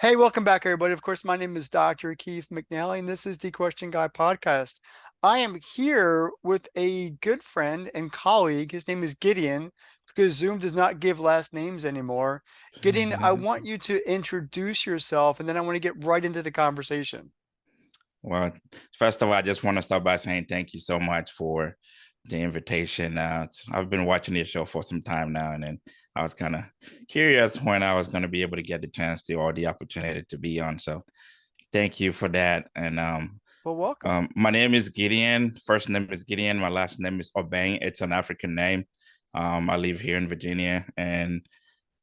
Hey, welcome back, everybody. Of course, my name is Dr. Keith McNally, and this is the Question Guy podcast. I am here with a good friend and colleague. His name is Gideon, because Zoom does not give last names anymore. Gideon, I want you to introduce yourself, and then I want to get right into the conversation. Well, first of all, I just want to start by saying thank you so much for the invitation. I've been watching this show for some time now, and then I was kind of curious when I was going to be able to get the chance to or the opportunity to be on. So thank you for that. And Well, welcome. my name is Gideon. First name is Gideon. My last name is Obeng. It's an African name. I live here in Virginia, and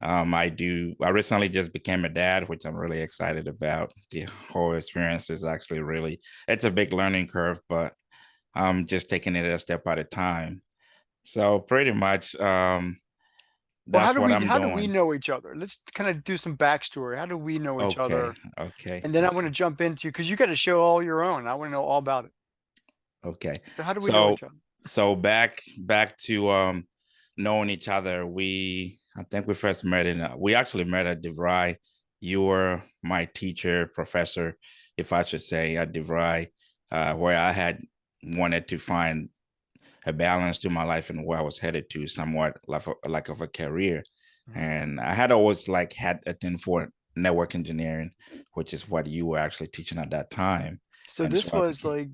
I recently just became a dad, which I'm really excited about. The whole experience is actually it's a big learning curve, but I'm just taking it a step at a time. So pretty much, Well, that's what I'm how do we doing. know each other? Let's kind of do some backstory. How do we know each Okay. other? Okay. And then I want to Okay. jump into because you got a show all your own. I want to know all about it. Okay. So how do we know So, each other? back to knowing each other. I think we first met we actually met at DeVry. You were my teacher, professor, if I should say, at DeVry, where I had wanted to find a balance to my life and where I was headed to, somewhat like of a career. Mhm. And I had always like had a thing for network engineering, which is what you were actually teaching at that time. So And so this I was became like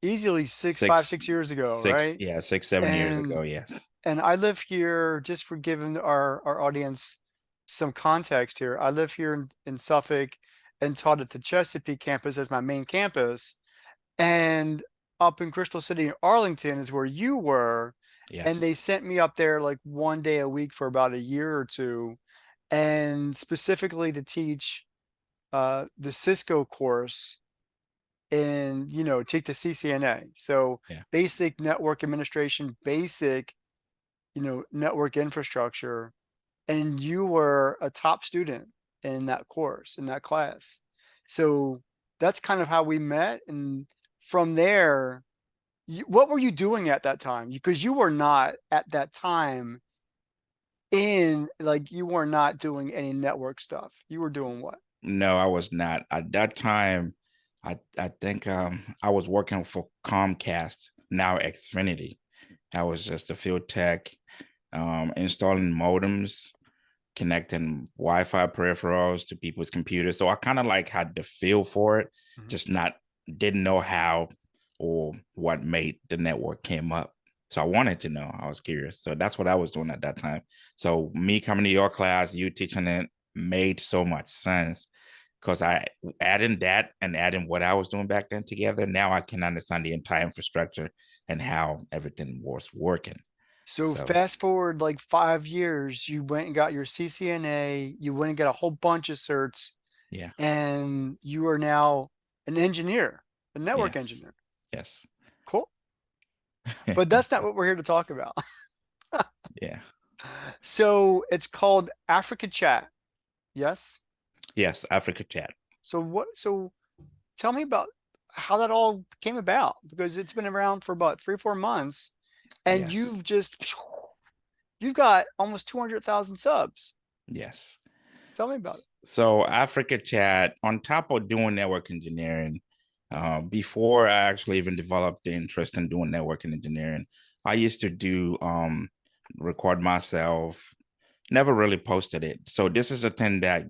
easily six, 5, 6 six, years ago, six, right? yeah, 6, 7 years And ago. Yes. and I live here, just for giving our audience some context here. I live here in Suffolk and taught at the Chesapeake campus as my main campus. And up in Crystal City, Arlington is where you were. And Yes. they sent me up there like one day a week for about a year or two, and specifically to teach the Cisco course and take the CCNA. So Yeah. basic network administration, basic network infrastructure, and you were a top student in that course, in that class. So that's kind of how we met. And from there, what were you doing at that time? Because you were not at that time you were not doing any network stuff. You were doing what? No, I was not. At that time, I think I was working for Comcast, now Xfinity. I was just a field tech, installing modems, connecting Wi-Fi peripherals to people's computers. So I kind of like had the feel for it, Mhm. just not didn't know how or what made the network came up. So I wanted to know. I was curious. So that's what I was doing at that time. So me coming to your class, you teaching it made so much sense because I adding that and adding what I was doing back then together. Now I can understand the entire infrastructure and how everything was working. So So fast forward like 5 years, you went and got your CCNA, you went and got a whole bunch of certs, yeah, and you are now an engineer, a network yes, engineer. yes. Cool. But that's not what we're here to talk about. Yeah. So it's called Africa Chat. Yes. Yes, Africa Chat. So tell me about how that all came about, because it's been around for about 3 or 4 months and Yes. you've got almost 200,000 subs. Yes. Tell me about it. So Africa Chat, on top of doing network engineering, before I actually even developed the interest in doing networking engineering, I used to do record myself, never really posted it. So this is a thing that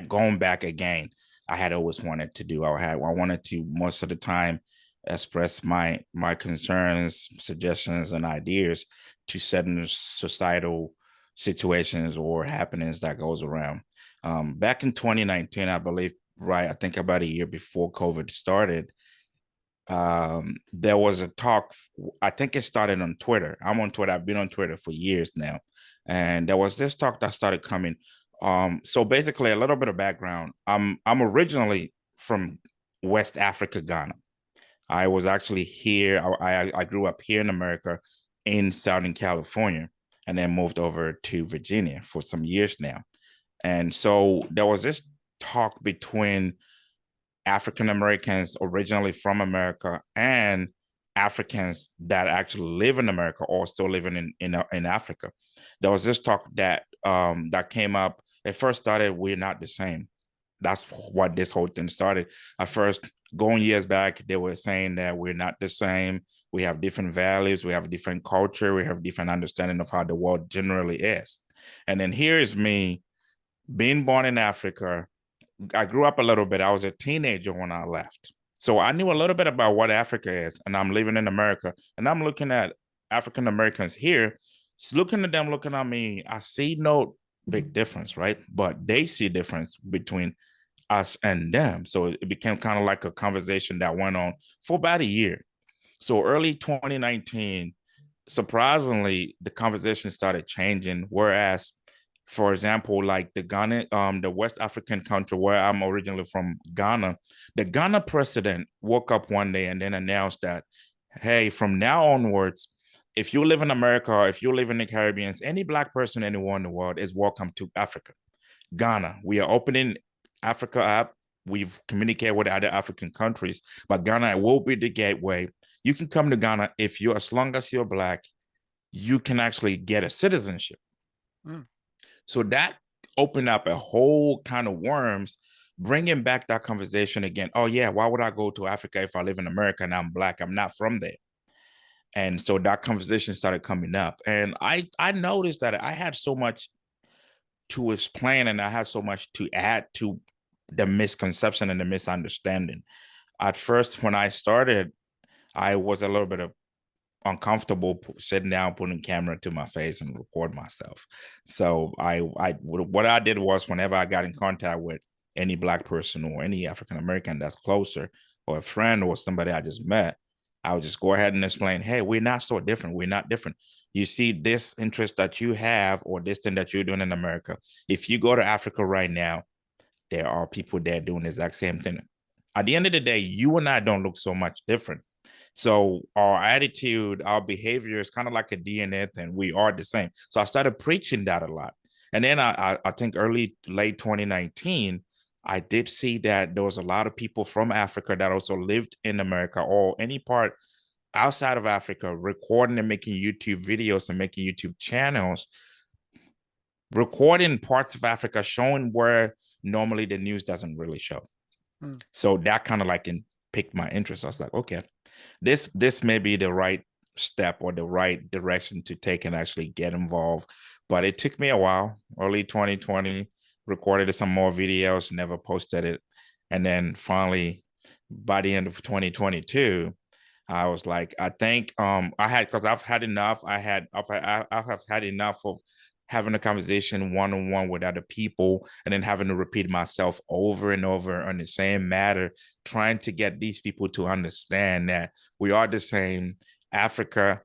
going back again, I had always wanted to do. I wanted to most of the time express my concerns, suggestions, and ideas to certain societal situations or happenings that goes around. Back in 2019, I believe, right? I think about a year before COVID started, there was a talk. I think it started on Twitter. I'm on Twitter. I've been on Twitter for years now, and there was this talk that started coming. So basically, a little bit of background. I'm originally from West Africa, Ghana. I was actually here. I grew up here in America, in Southern California, and then moved over to Virginia for some years now. And so there was this talk between African Americans originally from America and Africans that actually live in America or still living in Africa. There was this talk that that came up, it first started, we're not the same. That's what this whole thing started. At first, going years back, they were saying that we're not the same. We have different values, we have different culture, we have different understanding of how the world generally is. And then here's me being born in Africa. I grew up a little bit. I was a teenager when I left. So I knew a little bit about what Africa is, and I'm living in America, and I'm looking at African Americans here, looking at them, looking at me. I see no big difference, right? But they see difference between us and them. So it became kind of like a conversation that went on for about a year. So early 2019, surprisingly, the conversation started changing. Whereas, for example, like the Ghana, the West African country where I'm originally from, Ghana, the Ghana president woke up one day and then announced that, hey, from now onwards, if you live in America or if you live in the Caribbean, any Black person anywhere in the world is welcome to Africa. Ghana, we are opening Africa up. We've communicated with other African countries, but Ghana will be the gateway. You can come to Ghana if you're, as long as you're Black, you can actually get a citizenship. Mm. So that opened up a whole kind of worms, bringing back that conversation again. Oh yeah, why would I go to Africa if I live in America and I'm Black? I'm not from there. And so that conversation started coming up, and I noticed that I had so much to explain and I had so much to add to the misconception and the misunderstanding. At first, when I started, I was a little bit of uncomfortable sitting down, putting camera to my face and record myself. So what I did was, whenever I got in contact with any Black person or any African American that's closer, or a friend or somebody I just met, I would just go ahead and explain, hey, we're not so different. We're not different. You see this interest that you have or this thing that you're doing in America. If you go to Africa right now, there are people there doing the exact same thing. At the end of the day, you and I don't look so much different. So our attitude, our behavior is kind of like a DNA thing. We are the same. So I started preaching that a lot. And then I think late 2019, I did see that there was a lot of people from Africa that also lived in America or any part outside of Africa, recording and making YouTube videos and making YouTube channels, recording parts of Africa, showing where normally the news doesn't really show. Mm. So that kind of like piqued my interest. I was like, okay, this may be the right step or the right direction to take and actually get involved. But it took me a while. Early 2020, recorded some more videos, never posted it. And then finally, by the end of 2022, I was like, I think I had, because I've had enough. I have had enough of having a conversation one-on-one with other people and then having to repeat myself over and over on the same matter, trying to get these people to understand that we are the same. Africa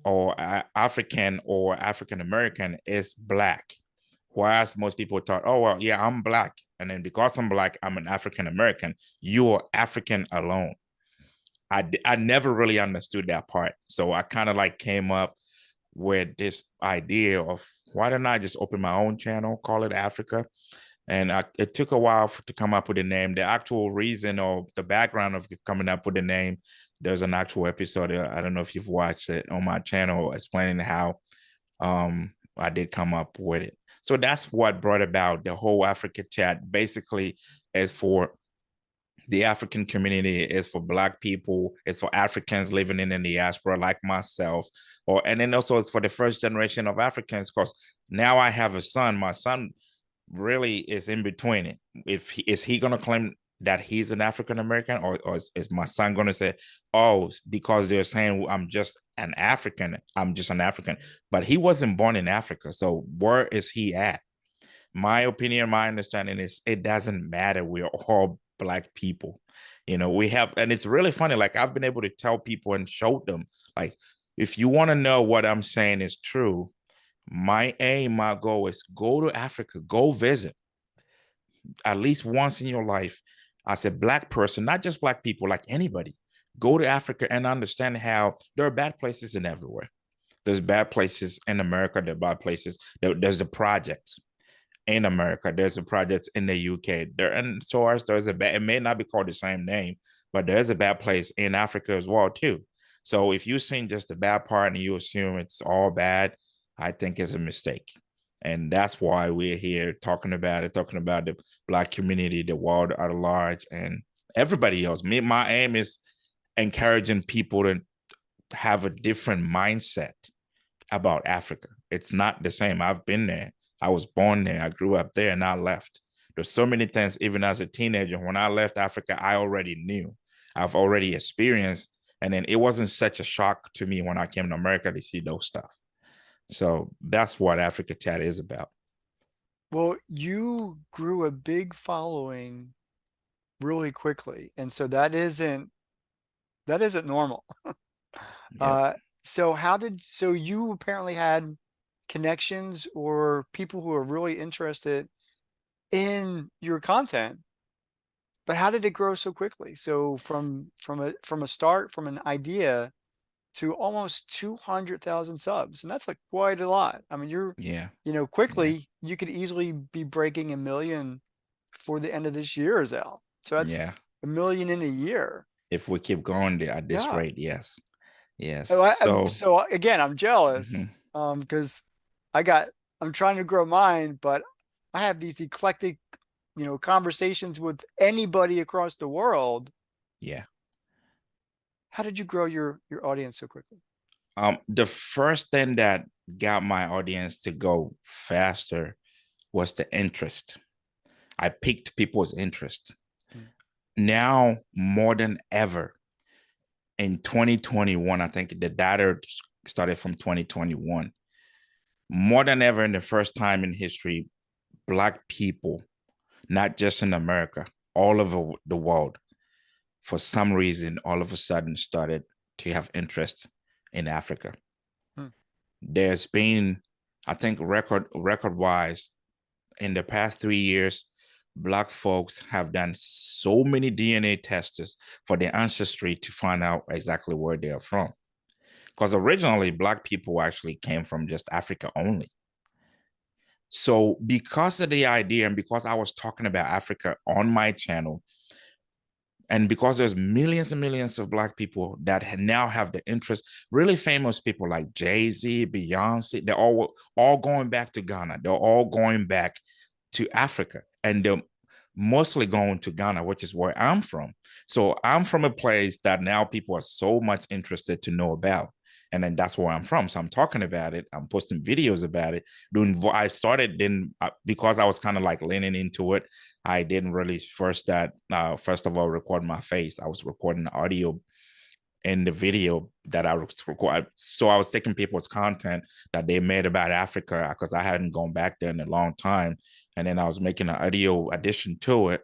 or African or African American is Black. Whereas most people thought, oh, well, yeah, I'm Black. And then because I'm Black, I'm an African American. You are African alone. I never really understood that part. So I kind of like came up with this idea of, why don't I just open my own channel, call it Africa? And it took a while to come up with a name. The actual reason or the background of coming up with a name, there's an actual episode. I don't know if you've watched it on my channel, explaining how I did come up with it. So that's what brought about the whole Africa chat. Basically, is for the African community, is for Black people, it's for Africans living in the diaspora like myself, and then also it's for the first generation of Africans, because now I have a son. My son really is in between it. Is he gonna claim that he's an African American, or is my son gonna say, oh, because they're saying I'm just an African, I'm just an African, but he wasn't born in Africa, so where is he at? My opinion, my understanding is it doesn't matter. We're all Black people. We have, and it's really funny. Like, I've been able to tell people and show them, like, if you want to know what I'm saying is true, my aim, my goal is go to Africa, go visit at least once in your life as a Black person, not just Black people, like anybody. Go to Africa and understand how there are bad places in everywhere. There's bad places in America. There are bad places. There's the projects in America. There's a project in the UK. And so as there's it may not be called the same name, but there's a bad place in Africa as well too. So if you've seen just the bad part and you assume it's all bad, I think it's a mistake. And that's why we're here talking about the Black community, the world at large, and everybody else. My aim is encouraging people to have a different mindset about Africa. It's not the same. I've been there. I was born there. I grew up there and I left. There's so many things, even as a teenager, when I left Africa, I already knew. I've already experienced. And then it wasn't such a shock to me when I came to America to see those stuff. So that's what Africa Chat is about. Well, you grew a big following really quickly, and so that isn't normal. Yep. Uh, so you apparently had connections or people who are really interested in your content, but how did it grow so quickly? So from a start, from an idea to almost 200,000 subs, and that's like quite a lot. I mean, Yeah. Yeah. quickly you could easily be breaking a million before the end of this year is out. So that's Yeah. a million in a year. If we keep going there at this Yeah. rate, yes. Oh, Yes. So so again, I'm jealous, mhm, because I got, I'm trying to grow mine, but I have these eclectic, conversations with anybody across the world. yeah. How did you grow your audience so quickly? The first thing that got my audience to go faster was the interest. I piqued people's interest. Mm, Now more than ever in 2021, I think the data started from 2021. More than ever in the first time in history, Black people, not just in America, all over the world, for some reason, all of a sudden started to have interest in Africa. mm, There's been, I think, record wise, in the past 3 years, Black folks have done so many DNA tests for their ancestry to find out exactly where they are from. Because originally, Black people actually came from just Africa only. So, because of the idea and because I was talking about Africa on my channel, and because there's millions and millions of Black people that now have the interest, really famous people like Jay-Z, Beyonce, they're all going back to Ghana. They're all going back to Africa, and they're mostly going to Ghana, which is where I'm from. So I'm from a place that now people are so much interested to know about. And then that's where I'm from. So I'm talking about it. I'm posting videos about it. I started then because I was kind of like leaning into it. I didn't really first of all record my face. I was recording audio in the video that I was recording. So I was taking people's content that they made about Africa because I hadn't gone back there in a long time. And then I was making an audio addition to it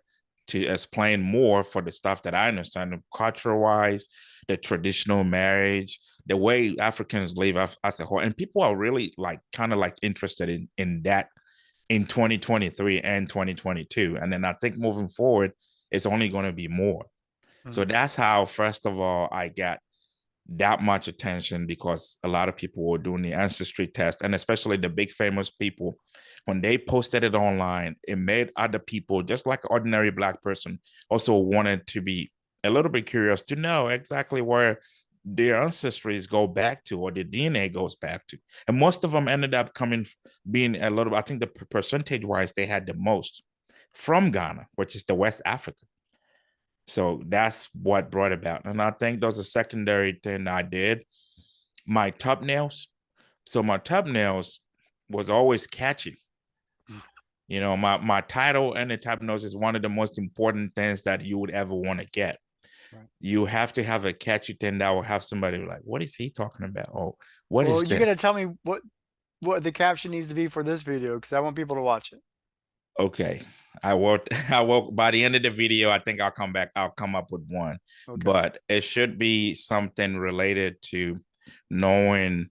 to explain more for the stuff that I understand culture wise, the traditional marriage, the way Africans live as a whole. And people are really like kind of like interested in that in 2023 and 2022. And then I think moving forward, it's only going to be more. So mm. that's how, first of all, I got that much attention because a lot of people were doing the ancestry test, and especially the big famous people, when they posted it online, it made other people, just like an ordinary Black person, also wanted to be a little bit curious to know exactly where their ancestries go back to or their DNA goes back to. And most of them ended up being a little, I think the percentage wise, they had the most from Ghana, which is the West Africa. So that's what brought about. And I think there's a secondary thing I did. My thumbnails. So my thumbnails was always catchy. Mm. You know, my title and the thumbnails is one of the most important things that you would ever want to get. Right. You have to have a catchy thing that will have somebody like, what is he talking about? Oh, what Well, is you got to this? tell me what the caption needs to be for this video because I want people to watch it. Okay. I worked I work by the end of the video, I think I'll come up with one. Okay. But it should be something related to knowing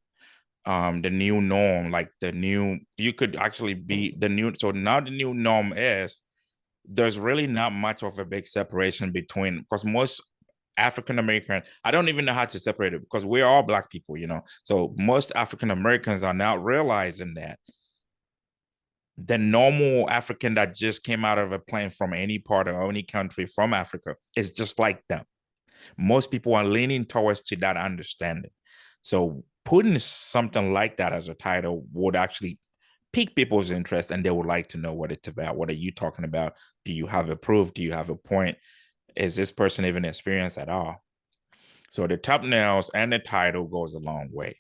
the new norm, like the new you could actually be the new so now the new norm is there's really not much of a big separation between because most African American, I don't even know how to separate it because we're all Black people, you know. So most African Americans are now realizing that the normal African that just came out of a plane from any part or any country from Africa is just like them. Most people are leaning towards to that understanding. So putting something like that as a title would actually pique people's interest and they would like to know what it's about. What are you talking about? Do you have a proof? Do you have a point? Is this person even experienced at all? So the thumbnails and the title goes a long way.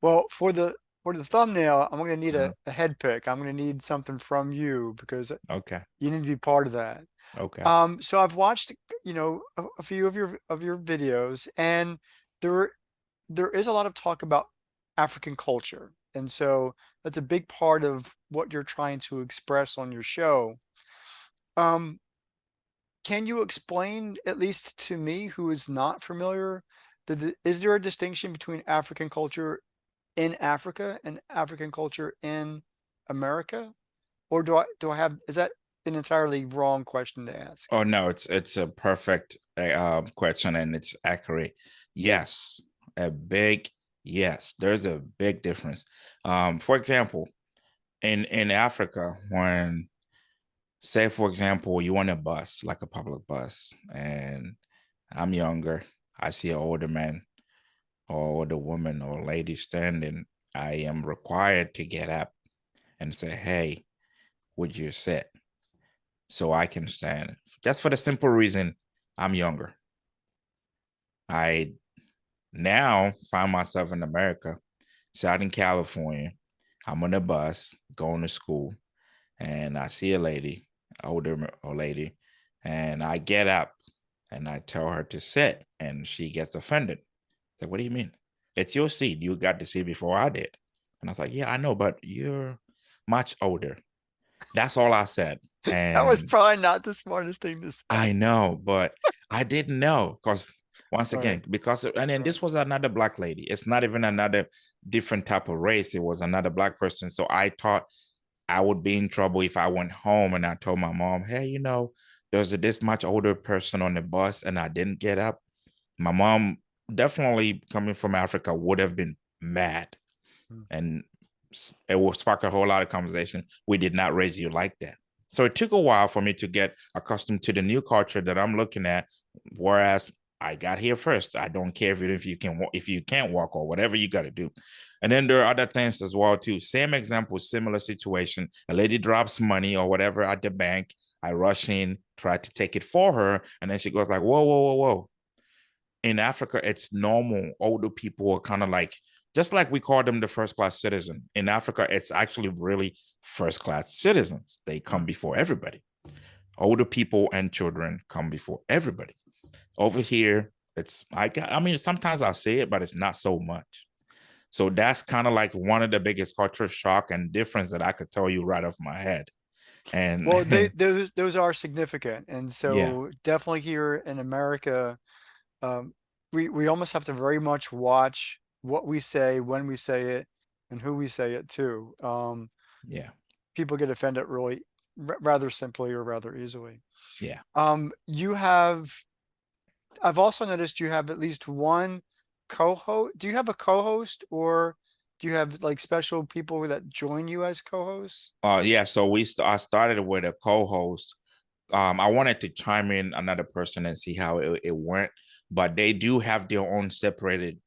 Well, for the thumbnail, I'm gonna need Uh-huh. a head pick. I'm gonna need something from you because Okay. you need to be part of that. Okay. So I've watched, a few of your videos, and there there is a lot of talk about African culture. And so that's a big part of what you're trying to express on your show. Um, can you explain, at least to me who is not familiar, is there a distinction between African culture in Africa and African culture in America? Or do I have, is that an entirely wrong question to ask? Oh no, it's a perfect question and it's accurate. Yes, a big yes. There's a big difference. For example, in Africa, when say for example you on a bus, like a public bus, and I'm younger, I see an older man or older woman or lady standing, I am required to get up and say, "Hey, would you sit?" So I can stand. Just for the simple reason I'm younger. I now find myself in America, Southern California. I'm on a bus going to school, and I see a lady, older lady, and I get up and I tell her to sit, and she gets offended. Like, what do you mean? It's your seat. You got the seat before I did. And I was like, yeah, I know, but you're much older. That's all I said. That was And probably not the smartest thing to say. I know, but I didn't know because once Right. again, because and then Right. this was another black lady. It's not even another different type of race. It was another black person. So I thought I would be in trouble if I went home and I told my mom, hey, there's a this much older person on the bus and I didn't get up. My mom, definitely coming from Africa, would have been mad Mm. and it will spark a whole lot of conversation. We did not raise you like that. So it took a while for me to get accustomed to the new culture that I'm looking at. Whereas I got here first. I don't care if you can if you can't walk or whatever you got to do. And then there are other things as well too. Same example, similar situation. A lady drops money or whatever at the bank. I rush in, try to take it for her, and then she goes like, "Whoa, whoa, whoa, whoa!" In Africa, it's normal. Older people are kind of like, just like we call them the first class citizen. In Africa, it's actually really first class citizens. They come Mm. before everybody. Older people and children come before everybody. Over here, I mean, sometimes I'll say it, but it's not so much. So that's kind of like one of the biggest culture shock and difference that I could tell you right off my head. And Well, those are significant, and yeah, so definitely here in America, um, we almost have to very much watch what we say, when we say it, and who we say it to. yeah, People get offended really rather simply or rather easily. yeah. You have, I've also noticed you have at least one co-host. Do you have a co-host, or do you have like special people that join you as co-hosts? Yeah, so I started with a co-host. I wanted to chime in another person and see how it went, but they do have their own separated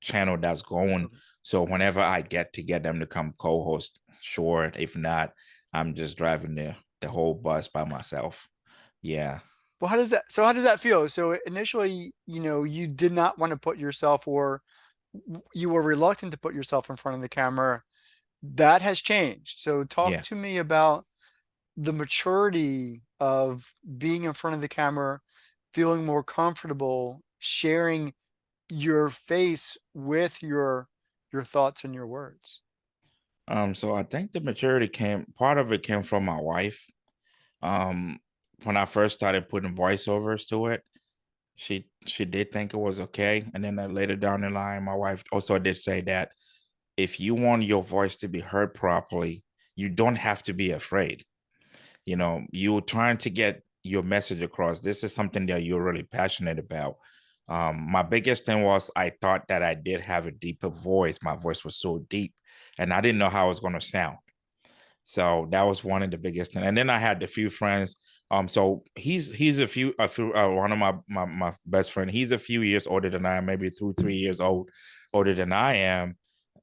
channel that's going. Mhm. So whenever I get them to come co-host, sure. If not, I'm just driving the whole bus by myself. Yeah, Well, how does that feel? So initially, you did not want to put yourself, or you were reluctant to put yourself in front of the camera. That has changed. So talk yeah. to me about the maturity of being in front of the camera, feeling more comfortable sharing your face with your thoughts and your words. So I think the maturity part of it came from my wife. Um, when I first started putting voiceovers to it, she did think it was okay. And then later down the line, my wife also did say that if you want your voice to be heard properly, you don't have to be afraid. You're trying to get your message across. This is something that you're really passionate about. My biggest thing was I thought that I did have a deeper voice. My voice was so deep, and I didn't know how it was going to sound. So that was one of the biggest things. And then I had a few friends. So he's a few one of my best friend. He's a few years older than I am, maybe 2, 3 years older than I am.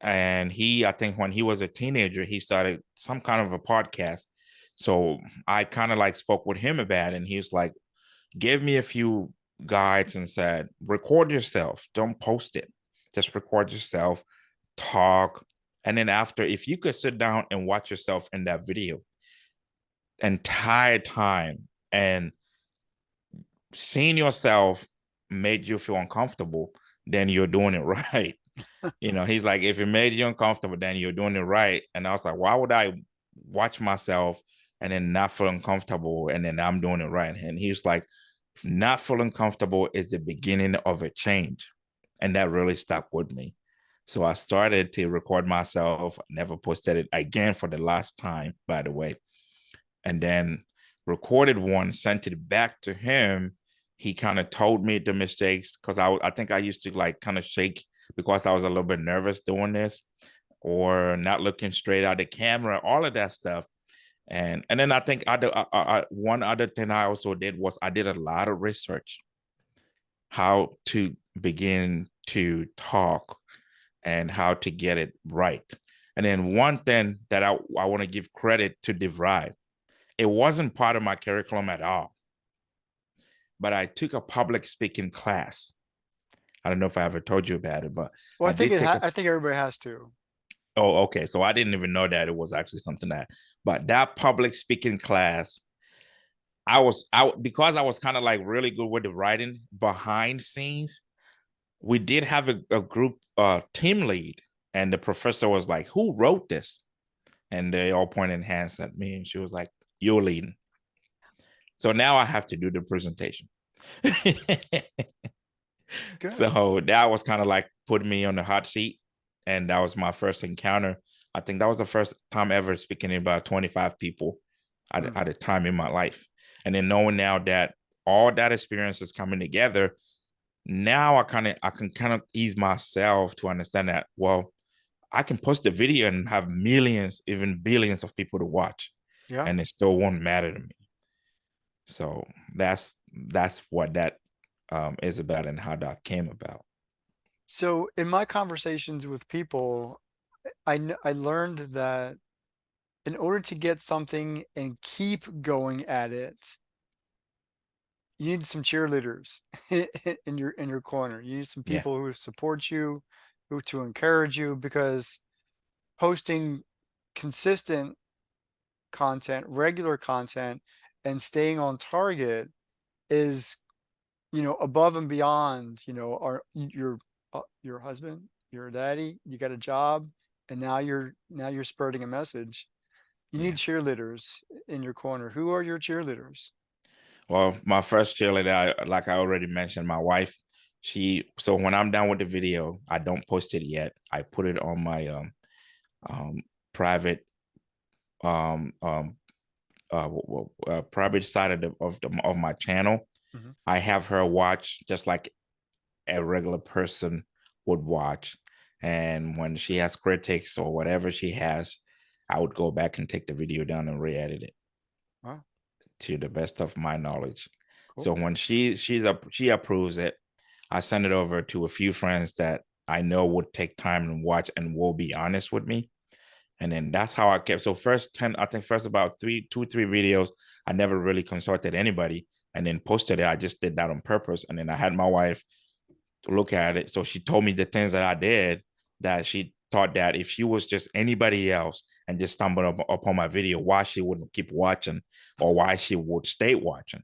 And I think when he was a teenager, he started some kind of a podcast. So I kind of like spoke with him about it, and he was like, give me a few guides and said, record yourself, don't post it, just record yourself, talk. And then after, if you could sit down and watch yourself in that video entire time, and seeing yourself made you feel uncomfortable, then you're doing it right. He's like, if it made you uncomfortable, then you're doing it right. And I was like, why would I watch myself and then not feel uncomfortable and then I'm doing it right? And he's like, not feeling comfortable is the beginning of a change. And that really stuck with me. So I started to record myself, never posted it again for the last time, by the way. And then recorded one, sent it back to him. He kind of told me the mistakes, because I think I used to like kind of shake because I was a little bit nervous doing this, or not looking straight at the camera, all of that stuff. And then I think one other thing I also did was I did a lot of research how to begin to talk and how to get it right. And then one thing that I want to give credit to DeVry, it wasn't part of my curriculum at all, but I took a public speaking class. I don't know if I ever told you about it, but Well, I did take a. I think everybody has to. Oh, okay. So I didn't even know that it was actually something but that public speaking class, I was out because I was kind of like really good with the writing behind scenes. We did have a group team lead, and the professor was like, "Who wrote this?" And they all pointed hands at me, and she was like, "You're leading." So now I have to do the presentation. Good. So that was kind of like putting me on the hot seat. And that was my first encounter. I think that was the first time ever speaking to about 25 people Mm. at a time in my life. And then knowing now that all that experience is coming together, now I can kind of ease myself to understand that, well, I can post a video and have millions, even billions of people to watch, Yeah. and it still won't matter to me. So that's what that is about and how that came about. So in my conversations with people, I learned that in order to get something and keep going at it, you need some cheerleaders in your corner. You need some Yeah, people who support you, who to encourage you, because posting consistent content, regular content, and staying on target is, above and beyond, your husband, your daddy, you got a job, and now you're spreading a message. You need yeah. cheerleaders in your corner. Who are your cheerleaders? Well, my first cheerleader, like I already mentioned, my wife. So when I'm done with the video, I don't post it yet. I put it on my um private um um private side of my channel. Mhm. I have her watch just like a regular person would watch. And when she has critics or whatever she has, I would go back and take the video down and re-edit it Wow, to the best of my knowledge. So cool. when she approves it, I send it over to a few friends that I know would take time and watch and will be honest with me. And then that's how I kept. So first 10, I think first about 3 videos, I never really consulted anybody and then posted it. I just did that on purpose. And then I had my wife look at it. So she told me the things that I did, that she thought that if she was just anybody else and just stumbled upon my video, why she wouldn't keep watching or why she would stay watching.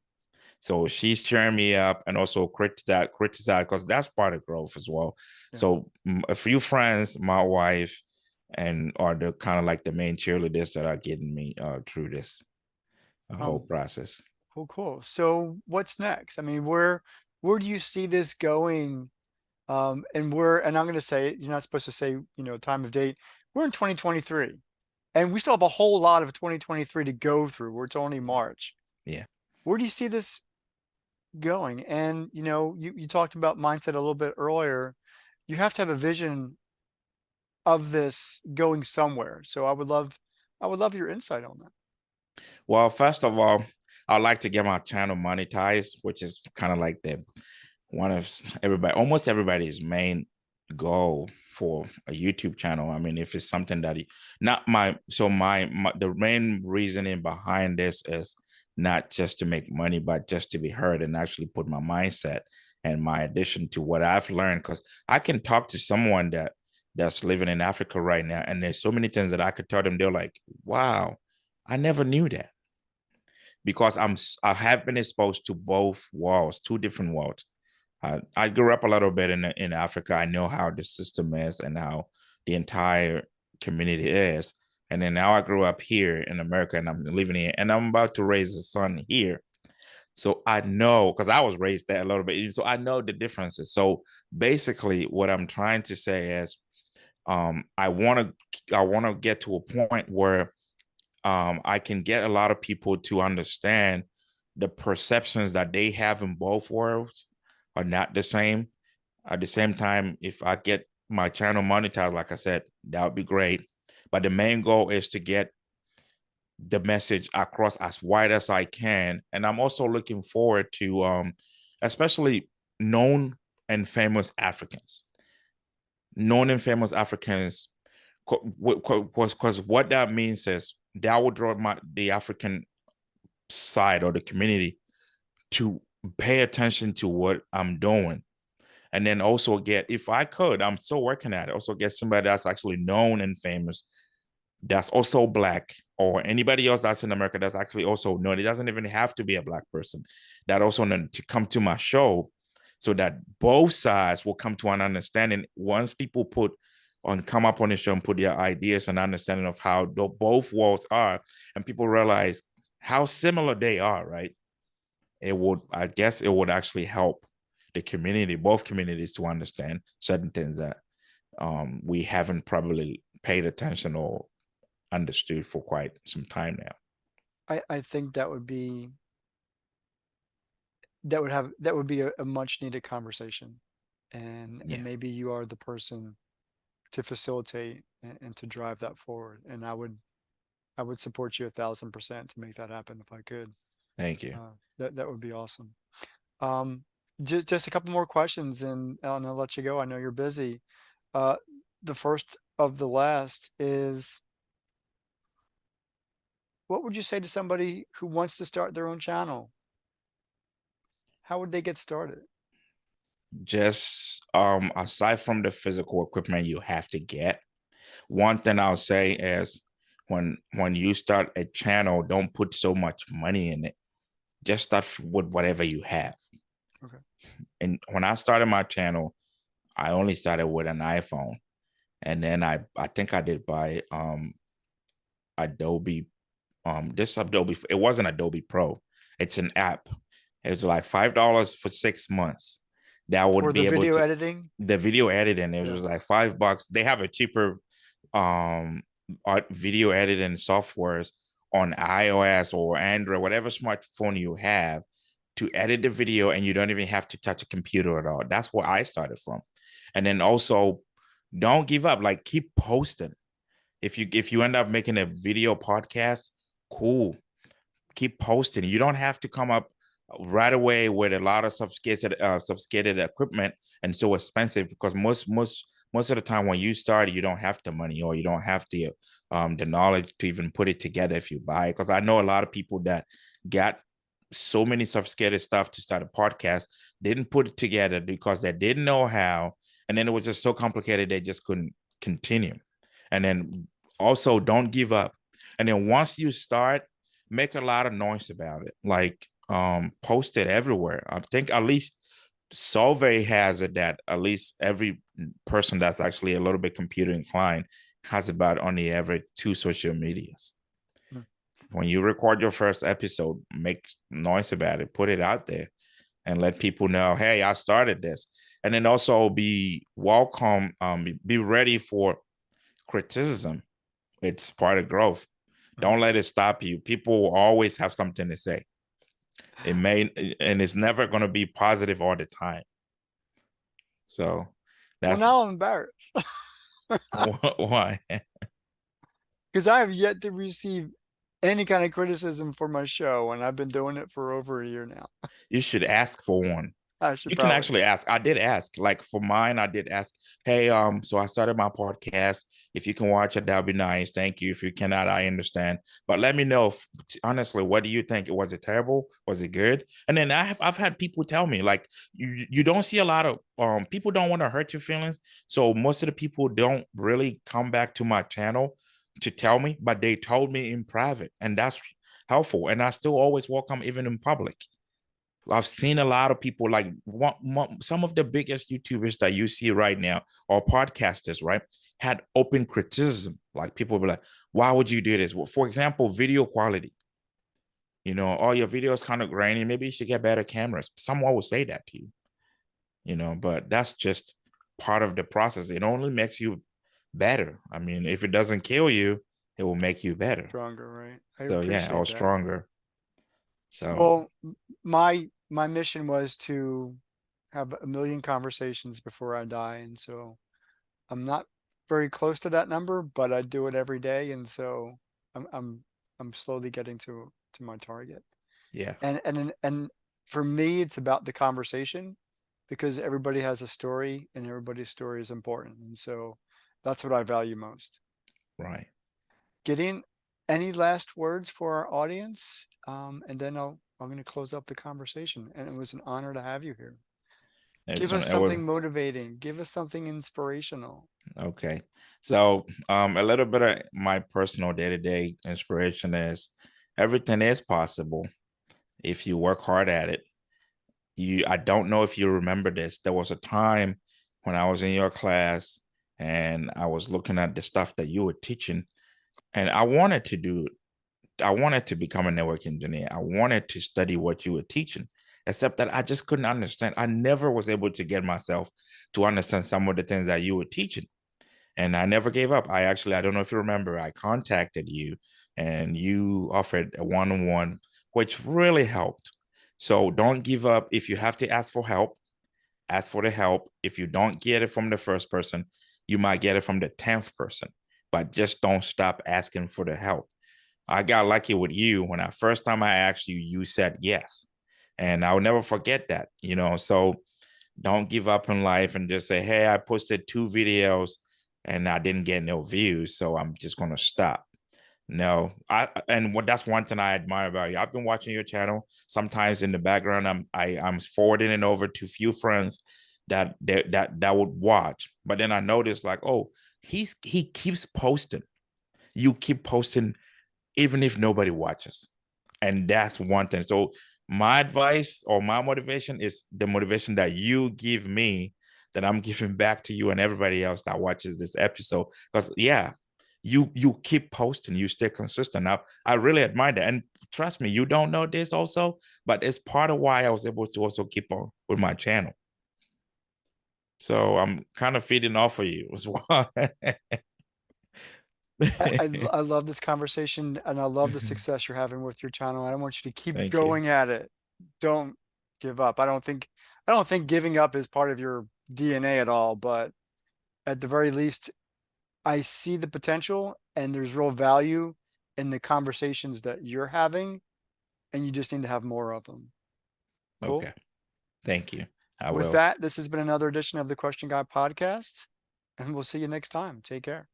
So she's cheering me up and also criticize because that's part of growth as well. Yeah. So a few friends, my wife, and are the kind of like the main cheerleaders that are getting me through this whole Um, process. cool, cool. So what's next? I mean, where do you see this going? And I'm gonna say you're not supposed to say, time of date. We're in 2023, and we still have a whole lot of 2023 to go through, where it's only March. Yeah. Where do you see this going? And you talked about mindset a little bit earlier. You have to have a vision of this going somewhere. So I would love your insight on that. Well, first of all, I'd like to get my channel monetized, which is kind of like the one of everybody, almost everybody's main goal. for a YouTube channel. I mean, if it's something that not my, so my the main reasoning behind this is not just to make money, but just to be heard and actually put my mindset and my addition to what I've learned. Because I can talk to someone that's living in Africa right now, and there's so many things that I could tell them. They're like, "Wow, I never knew that." Because I have been exposed to both worlds, two different worlds. I grew up a little bit in Africa. I know how the system is and how the entire community is. And then now I grew up here in America and I'm living here and I'm about to raise a son here. So I know, because I was raised there a little bit. So I know the differences. So basically what I'm trying to say is I want to get to a point where I can get a lot of people to understand the perceptions that they have in both worlds are not the same. At the same time, if I get my channel monetized, like I said, that would be great. But the main goal is to get the message across as wide as I can. And I'm also looking forward to especially known and famous Africans. Known and famous Africans, because what that means is that will draw the African side or the community to pay attention to what I'm doing. And then also get, if I could, I'm still working at it, also get somebody that's actually known and famous, that's also Black, or anybody else that's in America that's actually also known. It doesn't even have to be a Black person, that also know to come to my show, so that both sides will come to an understanding. Once people come up on the show and put their ideas and understanding of how both worlds are, and people realize how similar they are, right? I guess it would actually help the community, both communities, to understand certain things that we haven't probably paid attention or understood for quite some time now. I think that would be a much needed conversation. And Yeah, maybe you are the person to facilitate and to drive that forward. And I would support you 1,000% to make that happen if I could. thank you. That would be awesome. Um, just a couple more questions, and I'll let you go. I know you're busy. Uh, the first of the last is, what would you say to somebody who wants to start their own channel? How would they get started? Just aside from the physical equipment you have to get, one thing I'll say is when you start a channel, don't put so much money in it. Just start with whatever you have. Okay. And when I started my channel, I only started with an iPhone. And then I think I did buy Adobe, this Adobe, it wasn't Adobe Pro. It's an app. It was like $5 for 6 months. That would For the be able video to, editing? the video editing, it Yeah. was like $5. They have a cheaper art video editing softwares on iOS or Android, whatever smartphone you have, to edit the video, and you don't even have to touch a computer at all. That's where I started from. And then also, don't give up. Like, keep posting. If you end up making a video podcast, cool, keep posting. You don't have to come up right away with a lot of sophisticated equipment and so expensive, because most of the time when you start, you don't have the money, or you don't have the knowledge to even put it together if you buy it. Because I know a lot of people that got so many sophisticated stuff to start a podcast, didn't put it together because they didn't know how, and then it was just so complicated they just couldn't continue. And then also, don't give up. And then once you start, make a lot of noise about it. Like, post it everywhere. I think at least Solvay has it that at least every person that's actually a little bit computer inclined has about on the average 2 social medias. Hmm. When you record your first episode, make noise about it, put it out there, and let people know, hey, I started this. And then also be welcome, be ready for criticism. It's part of growth. Right. Don't let it stop you. People will always have something to say. It may, and it's never going to be positive all the time. So Well, that's now I'm embarrassed why because I have yet to receive any kind of criticism for my show, and I've been doing it for over a year now. you should ask for one. I should You can probably. actually ask. I did ask. Like for mine, I did ask, hey, so I started my podcast. If you can watch it, that'd be nice. Thank you. If you cannot, I understand. But let me know if, honestly, what do you think? Was it terrible? Was it good? And then I've had people tell me like you don't see a lot of people don't want to hurt your feelings. So most of the people don't really come back to my channel to tell me, but they told me in private, and that's helpful. And I still always welcome even in public. I've seen a lot of people like some of the biggest YouTubers that you see right now or podcasters, right, had open criticism. Like people be like, why would you do this? Well, for example, video quality. Oh, your video is kind of grainy. Maybe you should get better cameras. Someone will say that to you, but that's just part of the process. It only makes you better. I mean, if it doesn't kill you, it will make you better. Stronger, right? I So yeah, or appreciate that. stronger. So Well, my mission was to have a million conversations before I die, and so I'm not very close to that number, but I do it every day, and so I'm I'm I'm slowly getting to my target. yeah, And for me, it's about the conversation because everybody has a story and everybody's story is important, and so that's what I value most. right. Gideon, any last words for our audience? And then I'm going to close up the conversation. And it was an honor to have you here. Give us It was something motivating. Give us something inspirational. okay. So, a little bit of my personal day-to-day inspiration is everything is possible if you work hard at it. I don't know if you remember this. There was a time when I was in your class and I was looking at the stuff that you were teaching, and I wanted to become a network engineer. I wanted to study what you were teaching, except that I just couldn't understand. I never was able to get myself to understand some of the things that you were teaching. And I never gave up. I don't know if you remember, I contacted you and you offered a one-on-one, which really helped. So don't give up. If you have to ask for help, ask for the help. If you don't get it from the first person, you might get it from the 10th person, but just don't stop asking for the help. I got lucky with you when I first time I asked you, you said yes. And I'll never forget that. So don't give up in life and just say, hey, I posted 2 videos and I didn't get no views, so I'm just gonna stop. No, that's one thing I admire about you. I've been watching your channel. Sometimes in the background, I'm forwarding it over to few friends that would watch. But then I noticed like, oh, he keeps posting. You keep posting even if nobody watches. And that's one thing. So my advice or my motivation is the motivation that you give me that I'm giving back to you and everybody else that watches this episode. Because yeah, you keep posting, you stay consistent. Now I really admire that. And trust me, you don't know this also, but it's part of why I was able to also keep on with my channel. So I'm kind of feeding off of you as well. I love this conversation and I love the success you're having with your channel. I want you to keep Thank you. going at it. Don't give up. I don't think giving up is part of your DNA at all, but at the very least, I see the potential and there's real value in the conversations that you're having, and you just need to have more of them. Cool. Okay. Thank you. I With will. that, this has been another edition of the Question Guy podcast, and we'll see you next time. Take care.